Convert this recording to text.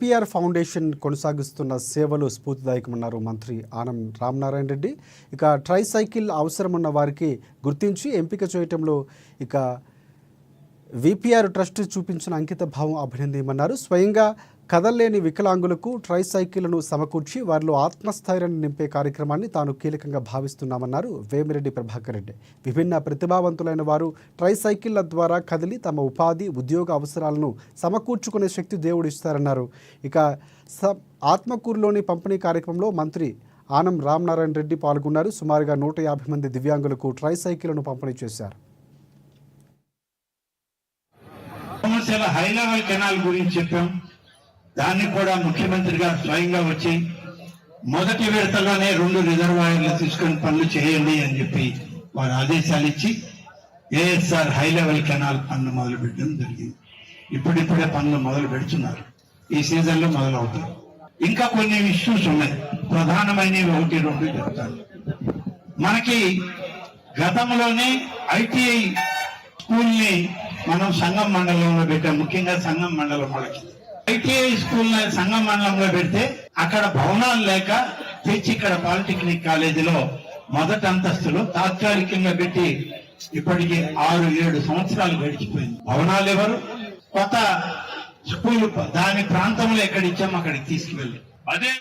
PR foundation కొనసాగిస్తున్న సేవలు స్ఫూర్తిదాయకమన్నారు మంత్రి ఆనం రామనారాయణ రెడ్డి. ఇక ట్రైసైకిల్ అవసరమున్న వారికి గుర్తించి ఎంపిక చేయటంలో ఇక విపిఆర్ ట్రస్ట్ చూపించిన అంకిత భావం అభినందనీయమన్నారు. స్వయంగా కదల్లేని వికలాంగులకు ట్రైసైకిళ్లను సమకూర్చి వారిలో ఆత్మస్థైర్యాన్ని నింపే కార్యక్రమాన్ని తాను కీలకంగా భావిస్తున్నామన్నారు వేమిరెడ్డి ప్రభాకర్ రెడ్డి. విభిన్న ప్రతిభావంతులైన వారు ట్రైసైకిళ్ల ద్వారా కదిలి తమ ఉపాధి ఉద్యోగ అవసరాలను సమకూర్చుకునే శక్తి దేవుడు ఇస్తారన్నారు. ఇక ఆత్మకూరులోని పంపిణీ కార్యక్రమంలో మంత్రి ఆనం రామనారాయణ రెడ్డి పాల్గొన్నారు. సుమారుగా 150 మంది దివ్యాంగులకు ట్రైసైకిళ్లను పంపిణీ చేశారు. హై లెవెల్ కెనాల్ గురించి చెప్పాం. దాన్ని కూడా ముఖ్యమంత్రి గారు స్వయంగా వచ్చి మొదటి విడతలోనే 2 రిజర్వాయర్లు తీసుకొని పనులు చేయండి అని చెప్పి వారు ఆదేశాలు ఇచ్చి ఏఎస్ఆర్ హై లెవెల్ కెనాల్ పనులు మొదలు పెట్టడం జరిగింది. ఇప్పుడిప్పుడే పనులు మొదలు పెడుతున్నారు. ఈ సీజన్ లో మొదలవుతాయి. ఇంకా కొన్ని ఇష్యూస్ ఉన్నాయి. ప్రధానమైనవి 1-2 చెప్తాను. మనకి గతంలోనే ఐటీఐ స్కూల్ ని మనం సంగం మండలంలో పెట్టాం. ముఖ్యంగా సంగం మండలం వాళ్ళకి ఐటీఐ స్కూల్ సంగం మండలంలో పెడితే అక్కడ భవనాలు లేక తెచ్చి ఇక్కడ పాలిటెక్నిక్ కాలేజీలో మొదటి అంతస్తులో తాత్కాలికంగా పెట్టి ఇప్పటికి 6-7 సంవత్సరాలు గడిచిపోయింది. భవనాలు ఎవరు కొత్త స్కూల్ దాని ప్రాంతంలో ఎక్కడ ఇచ్చాము అక్కడికి తీసుకువెళ్ళి అదే